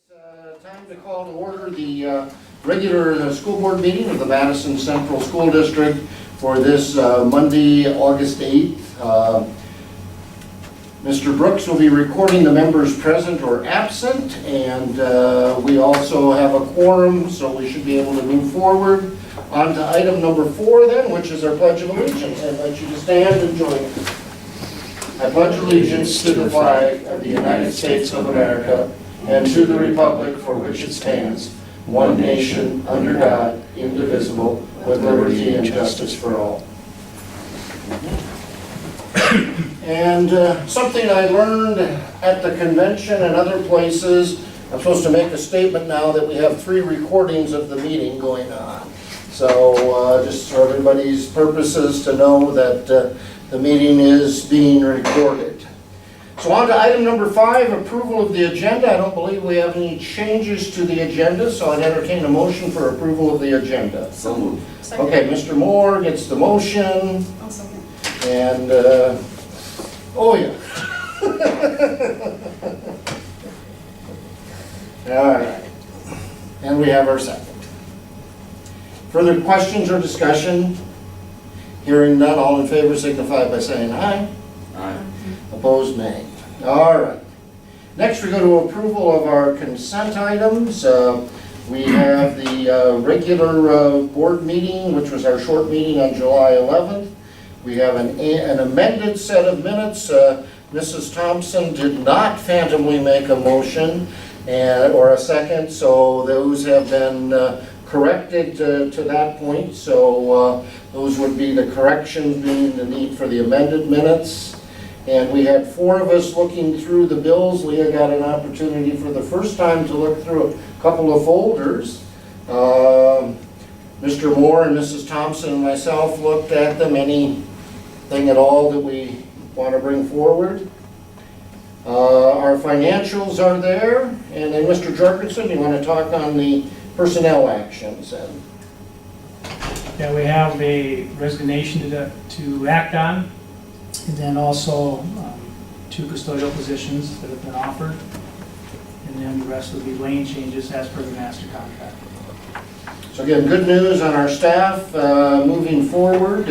Time to call to order the regular school board meeting of the Madison Central School District for this Monday, August 8th. Mr. Brooks will be recording the members present or absent, and we also have a quorum, so we should be able to move forward. On to item number 4 then, which is our Pledge of Allegiance. I invite you to stand and join us. I pledge allegiance to the flag of the United States of America and to the republic for which it stands, one nation, under God, indivisible, with liberty and justice for all. And something I learned at the convention and other places, I'm supposed to make a statement now that we have 3 recordings of the meeting going on. So just for everybody's purposes to know that the meeting is being recorded. So on to item number 5, approval of the agenda. I don't believe we have any changes to the agenda, so I'd entertain a motion for approval of the agenda. So moved. Second. Okay, Mr. Moore gets the motion, I'll second. and, oh yeah. All right, and we have our second. Further questions or discussion? Hearing none, all in favor signify by saying aye. Aye. Opposed, nay. All right. Next, we go to approval of our consent items. We have the regular board meeting, which was our short meeting on July 11th. We have an amended set of minutes. Mrs. Thompson did not phantomly make a motion or a second, so those have been corrected to that point. So those would be the corrections, being the need for the amended minutes. And we had 4 of us looking through the bills. Leah got an opportunity for the first time to look through a couple of folders. Mr. Moore and Mrs. Thompson and myself looked at them. Anything at all that we want to bring forward? Our financials are there. And then Mr. Jorgensen, you want to talk on the personnel actions? Yeah, we have a resignation to act on, and then also 2 custodial positions that have been offered, and then the rest will be lane changes as per the master contract. So again, good news on our staff moving forward.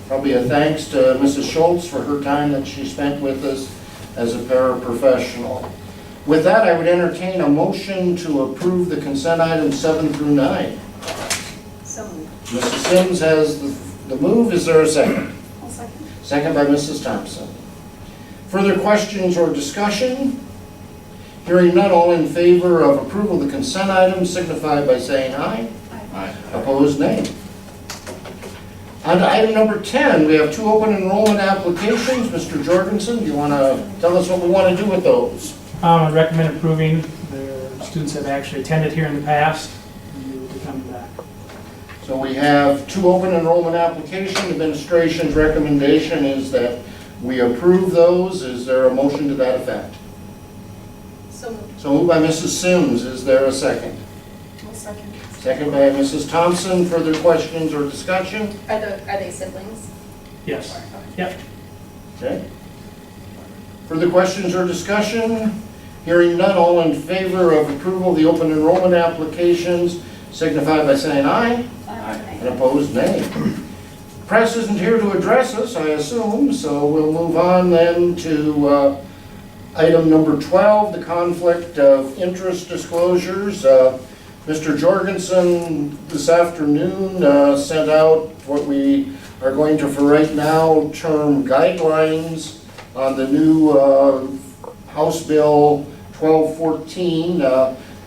Probably a thanks to Mrs. Schultz for her time that she spent with us as a paraprofessional. With that, I would entertain a motion to approve the consent items 7 through 9. So moved. Mrs. Sims has the move. Is there a second? I'll second. Second by Mrs. Thompson. Further questions or discussion? Hearing none, all in favor of approval of the consent items signify by saying aye. Aye. Opposed, nay. On to item number 10, we have 2 open enrollment applications. Mr. Jorgensen, do you want to tell us what we want to do with those? I recommend approving. The students have actually attended here in the past, and they will be coming back. So we have 2 open enrollment applications. Administration's recommendation is that we approve those. Is there a motion to that effect? So moved. So moved by Mrs. Sims. Is there a second? I'll second. Second by Mrs. Thompson. Further questions or discussion? Are they siblings? Yes. Yep. Okay. Further questions or discussion? Hearing none, all in favor of approval of the open enrollment applications signify by saying aye. And opposed, nay. Press isn't here to address us, I assume, so we'll move on then to item number 12, the conflict of interest disclosures. Mr. Jorgensen this afternoon sent out what we are going to, for right now, term guidelines on the new House Bill 1214.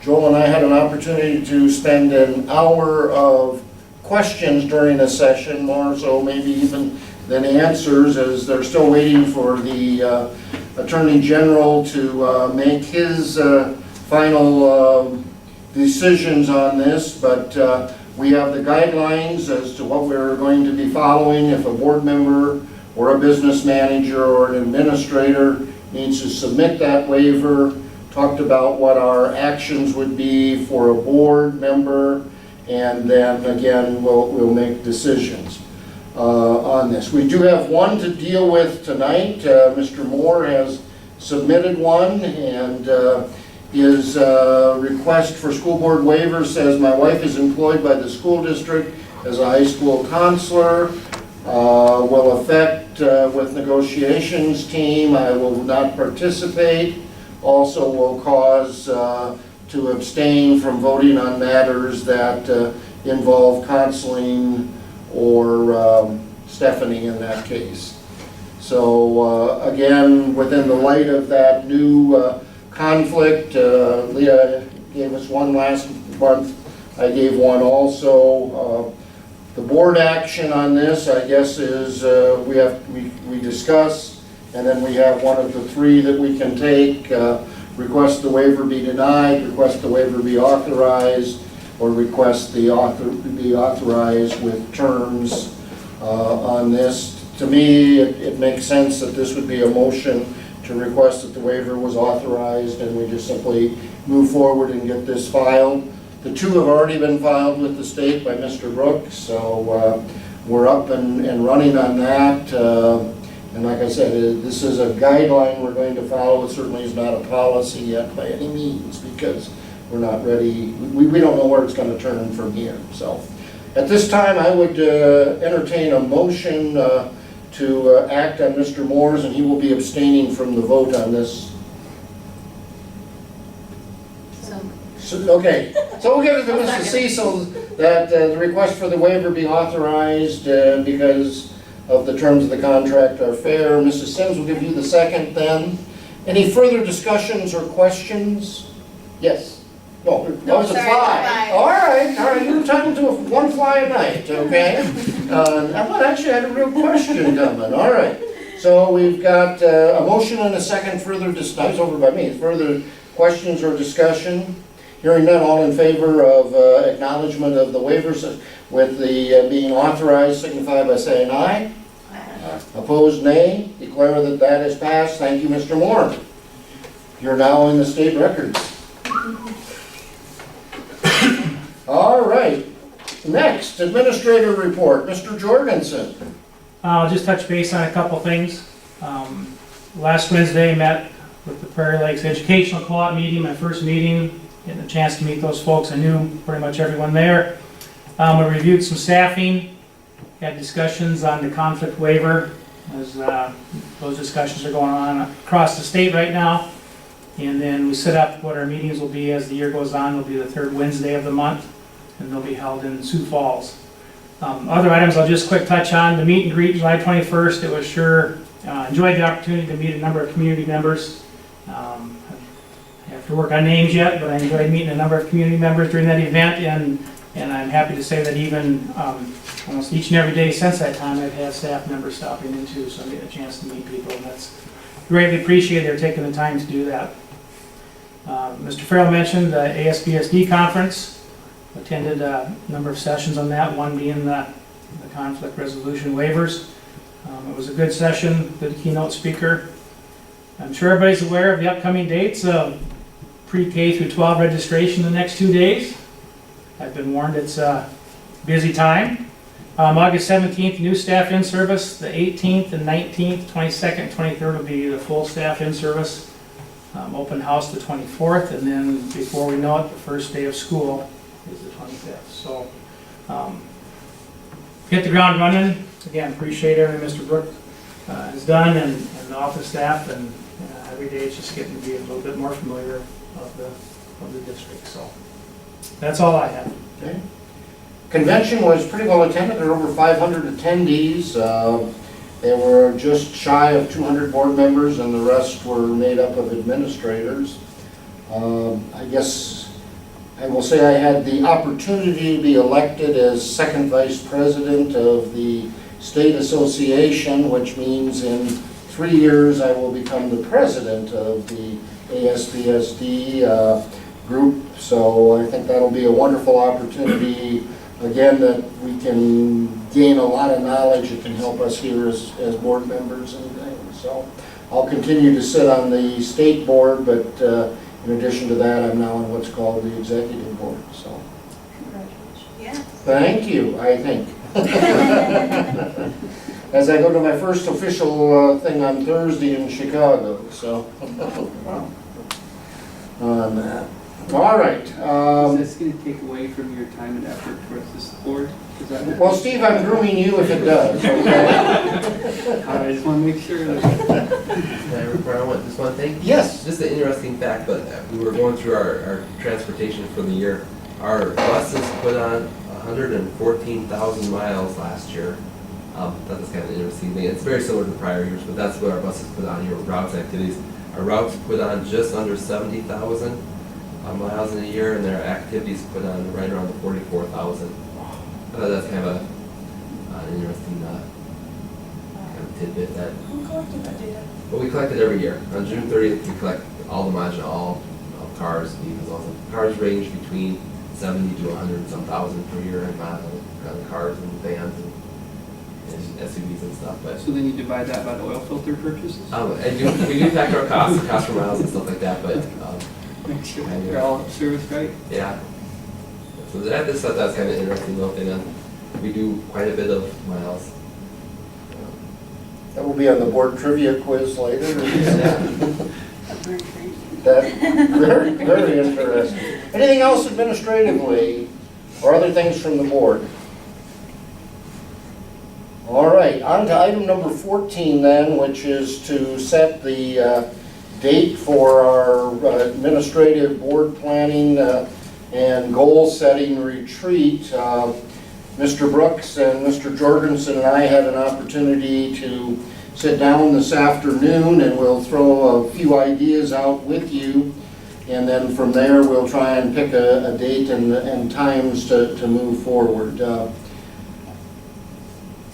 Joel and I had an opportunity to spend an hour of questions during a session, more so maybe even than answers, as they're still waiting for the Attorney General to make his final decisions on this. But we have the guidelines as to what we're going to be following if a board member or a business manager or an administrator needs to submit that waiver. Talked about what our actions would be for a board member, and then again we'll make decisions on this. We do have one to deal with tonight. Mr. Moore has submitted one, and His request for school board waiver says, "My wife is employed by the school district as a high school counselor. Will affect with negotiations team. I will not participate. Also will cause to abstain from voting on matters that involve counseling or Stephanie in that case." So again, within the light of that new conflict, Leah gave us one last month. I gave one also. The board action on this, I guess, is we discuss, and then we have one of the three that we can take. Request the waiver be denied, request the waiver be authorized, or request the be authorized with terms on this. To me, it makes sense that this would be a motion to request that the waiver was authorized, and we just simply move forward and get this filed. The two have already been filed with the state by Mr. Brooks, so we're up and running on that. And like I said, this is a guideline we're going to follow. It certainly is not a policy yet by any means, because we're not ready. We don't know where it's going to turn from here. So at this time, I would entertain a motion to act on Mr. Moore's, and he will be abstaining from the vote on this. Okay, so we'll give it to Mr. Cecil that the request for the waiver be authorized because of the terms of the contract are fair. Mrs. Sims will give you the second then. Any further discussions or questions? Yes? No, that was a sorry, fly. fly. All right, you're entitled to one fly a night, okay? I thought actually I had a real question coming, all right. So we've got a motion and a second further, that was over by me, further questions or discussion? Hearing none, all in favor of acknowledgement of the waivers with the being authorized signify by saying aye. Aye. Opposed, nay. Declare that that is passed. Thank you, Mr. Moore. You're now in the state records. All right. Next, administrator report. Mr. Jorgensen. I'll just touch base on a couple things. Last Wednesday, met with the Prairie Lakes Educational Co-op meeting, my first meeting, getting a chance to meet those folks. I knew pretty much everyone there. We reviewed some staffing, had discussions on the conflict waiver, as those discussions are going on across the state right now. And then we set up what our meetings will be as the year goes on. It'll be the third Wednesday of the month, and they'll be held in Sioux Falls. Other items I'll just quick touch on. The meet and greet July 21st. It was sure, enjoyed the opportunity to meet a number of community members. I have to work on names yet, but I enjoyed meeting a number of community members during that event, and I'm happy to say that even almost each and every day since that time, I've had staff members stopping in too, so I'm getting a chance to meet people, and that's greatly appreciated. They're taking the time to do that. Mr. Farrell mentioned the ASBSD conference. Attended a number of sessions on that, one being the conflict resolution waivers. It was a good session, good keynote speaker. I'm sure everybody's aware of the upcoming dates of pre-K through 12 registration the next 2 days. I've been warned it's a busy time. August 17th, new staff in service. The 18th and 19th, 22nd, 23rd will be the full staff in service. Open house the 24th, and then before we know it, the first day of school is the 25th. So hit the ground running. Again, appreciate everything Mr. Brook has done, and the office staff, and every day it's just getting to be a little bit more familiar of the district. So that's all I have. Okay. Convention was pretty well attended. There were over 500 attendees. There were just shy of 200 board members, and the rest were made up of administrators. I guess I will say I had the opportunity to be elected as second vice president of the state association, which means in 3 years I will become the president of the ASBSD group. So I think that'll be a wonderful opportunity, again, that we can gain a lot of knowledge. It can help us here as board members and things. So I'll continue to sit on the state board, but in addition to that, I'm now on what's called the executive board. So Congratulations. Yeah. thank you, I think. As I go to my first official thing on Thursday in Chicago. So on that. All right. Is this going to take away from your time and effort towards this board? Is that Well, Steve, I'm grooming you if it does, okay? I just want to make sure that. Can I require just one thing? Yes. Just an interesting fact, but we were going through our transportation for the year. Our buses put on 114,000 miles last year. That was kind of an interesting thing. It's very similar to prior years, but that's what our buses put on here, routes activities. Our routes put on just under 70,000 miles in a year, and their activities put on right around the 44,000. I thought that's kind of an interesting kind of tidbit that. Who collected that data? But we collect it every year. On June 30th, we collect all the mileage on all cars, vehicles, also. Cars range between 70 to 100 and some thousand per year in miles on cars and vans and SUVs and stuff. But So then you divide that by the oil filter purchases? we do factor our cost per miles and stuff like that. But Make sure they're all serviced right? yeah. So I just thought that was kind of an interesting little thing. We do quite a bit of miles. That will be on the board trivia quiz later. That's very crazy. That, very, very interesting. Anything else administratively or other things from the board? All right, on to item number 14 then, which is to set the date for our administrative board planning and goal-setting retreat. Mr. Brooks and Mr. Jorgensen and I had an opportunity to sit down this afternoon, and we'll throw a few ideas out with you, and then from there we'll try and pick a date and times to move forward.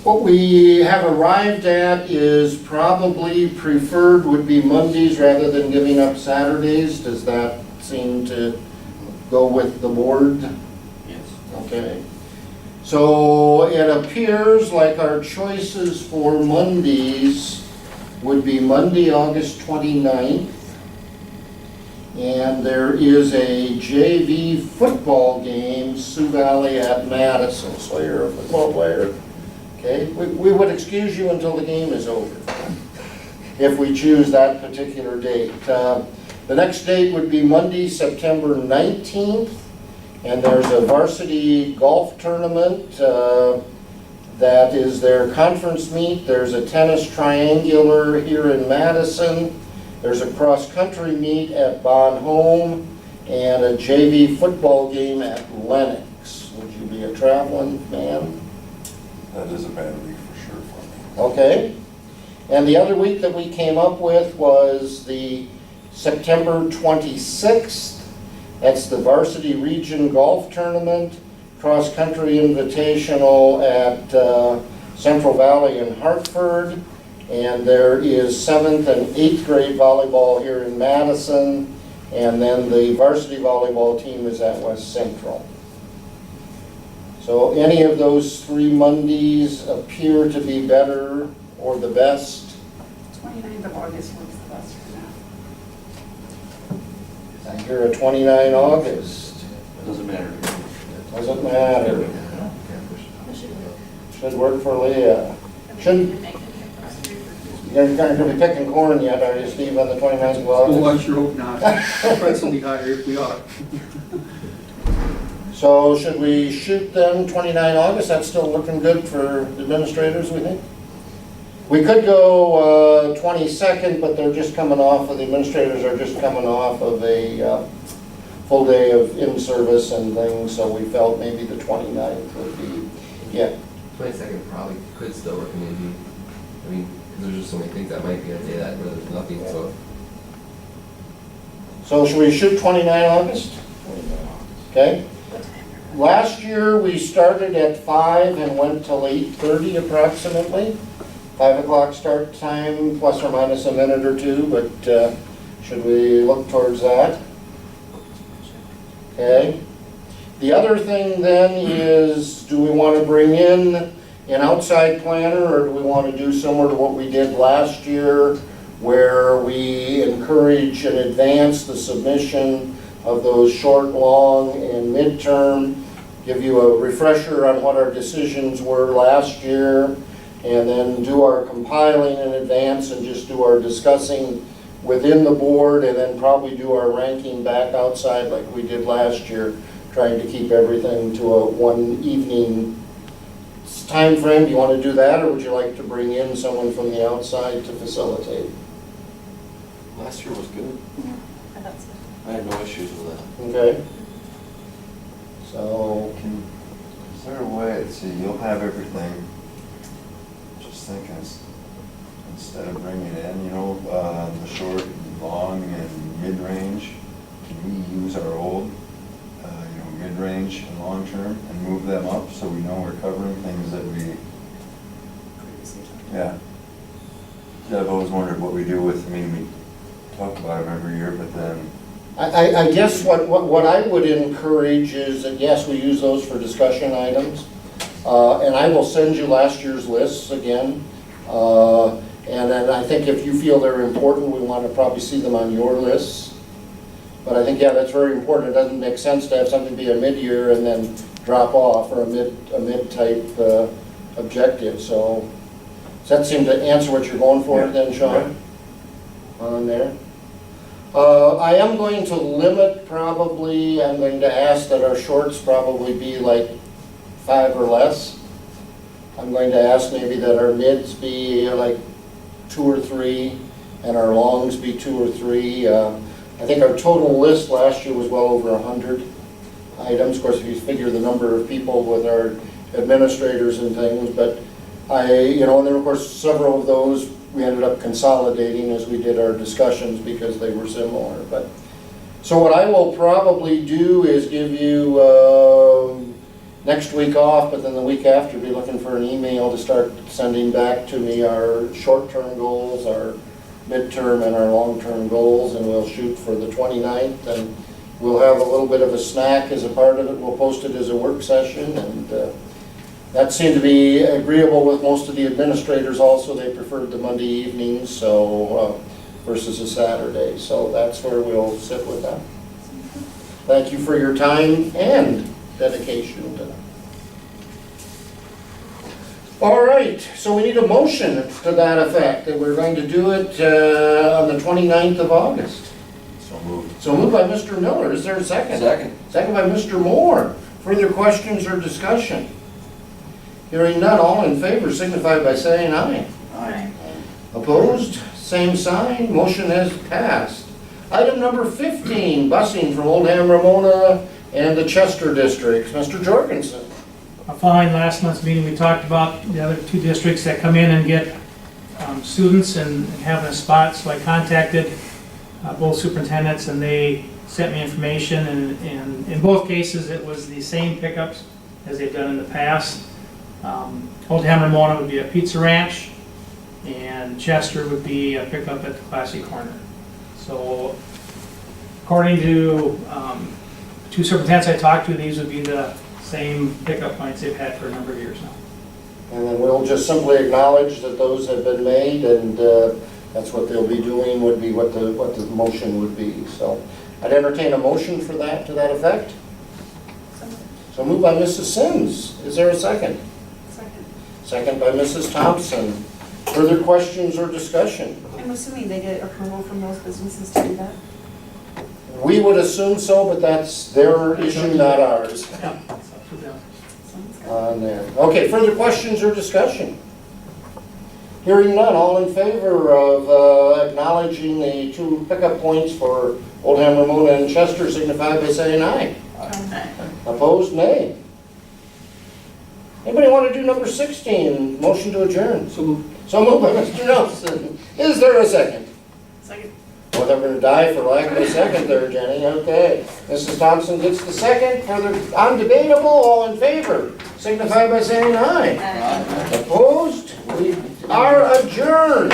What we have arrived at is probably preferred would be Mondays rather than giving up Saturdays. Does that seem to go with the board? Yes. Okay. So it appears like our choices for Mondays would be Monday, August 29th. And there is a JV football game, Sioux Valley at Madison. So you're a football player. Okay, we would excuse you until the game is over, if we choose that particular date. The next date would be Monday, September 19th, and there's a varsity golf tournament that is their conference meet. There's a tennis triangular here in Madison. There's a cross-country meet at Bon Homme, and a JV football game at Lenox. Would you be a traveling man? That is a bad week for sure for me. Okay. And the other week that we came up with was the September 26th. That's the Varsity Region Golf Tournament, cross-country invitational at Central Valley in Hartford. And there is 7th and 8th grade volleyball here in Madison. And then the varsity volleyball team is at West Central. So any of those 3 Mondays appear to be better or the best? 29th of August works the best for now. I hear a 29 August. It doesn't matter. Doesn't matter. That should work. Should work for Leah. I mean, Shouldn't- you can make it across the river. You're not going to be picking corn yet, are you, Steve, on the 29th of Oh, I August? sure hope not. Price will be higher if we are. So should we shoot them 29 August? That's still looking good for administrators, we think? We could go 22nd, but they're just coming off of, the administrators are just coming off of a full day of in-service and things, so we felt maybe the 29th would be, yeah. 22nd probably could still work maybe. I mean, 'cause there's just so many things that might be a day that where there's nothing, so. So should we shoot 29 August? Okay. What time? Last year, we started at 5 and went till 8:30 approximately. 5 o'clock start time, plus or minus a minute or two, but should we look towards that? Okay. The other thing then is, do we want to bring in an outside planner, or do we want to do similar to what we did last year, where we encourage and advance the submission of those short, long, and midterm, give you a refresher on what our decisions were last year, and then do our compiling in advance and just do our discussing within the board and then probably do our ranking back outside like we did last year, trying to keep everything to a one evening time frame. Do you want to do that, or would you like to bring in someone from the outside to facilitate? Last year was good. Yeah, that's good. I had no issues with that. Okay? So, Is there a way, see, you'll have everything, just thinking, instead of bringing in, the short and long and mid-range, can we use our old, mid-range and long-term and move them up so we know we're covering things that we, yeah. I've always wondered what we do with, we talk about them every year, but then, I guess what I would encourage is that, yes, we use those for discussion items. And I will send you last year's lists again. And then I think if you feel they're important, we want to probably see them on your lists. But I think, yeah, that's very important. It doesn't make sense to have something be a mid-year and then drop off, or a mid-type objective. So does that seem to answer what you're going for then, Sean? On there? I am going to limit probably, I'm going to ask that our shorts probably be like 5 or less. I'm going to ask maybe that our mids be like 2 or 3, and our longs be 2 or 3. I think our total list last year was well over 100 items. Of course, if you figure the number of people with our administrators and things, but and then of course several of those we ended up consolidating as we did our discussions because they were similar. But so what I will probably do is give you next week off, but then the week after be looking for an email to start sending back to me our short-term goals, our midterm and our long-term goals, and we'll shoot for the 29th, and we'll have a little bit of a snack as a part of it. We'll post it as a work session, and that seemed to be agreeable with most of the administrators also. They preferred the Monday evenings, so versus a Saturday. So that's where we'll sit with that. Thank you for your time and dedication to that. All right, so we need a motion to that effect, that we're going to do it on the 29th of August. So moved. So moved by Mr. Miller. Is there a second? Second. Second by Mr. Moore. Further questions or discussion? Hearing none, all in favor signify by saying aye. Aye. Opposed? Same sign. Motion has passed. Item number 15, busing from Oldham, Ramona, and the Chester districts. Mr. Jorgensen. Following last month's meeting, we talked about the other 2 districts that come in and get students and having a spot. So I contacted both superintendents, and they sent me information, and in both cases it was the same pickups as they've done in the past. Oldham Ramona would be a Pizza Ranch, and Chester would be a pickup at the Classy Corner. So according to 2 superintendents I talked to, these would be the same pickup points they've had for a number of years now. And then we'll just simply acknowledge that those have been made, and that's what they'll be doing, would be what the motion would be. So I'd entertain a motion for that, to that effect. So moved by Mrs. Sims. Is there a second? Second. Second by Mrs. Thompson. Further questions or discussion? I'm assuming they get approval from those businesses to do that? We would assume so, but that's their issue, not ours. Yeah, it's up to them. Sounds good. On there. Okay, further questions or discussion? Hearing none, all in favor of acknowledging the 2 pickup points for Oldham, Ramona, and Chester signify by saying aye. Opposed, nay. Anybody want to do number 16, motion to adjourn? So moved. So moved by Mr. Nelson. Is there a second? Second. Well, they're going to die for lack of a second there, Jenny. Okay. Mrs. Thompson gets the second. Further undebatable, all in favor signify by saying aye. Opposed? We are adjourned.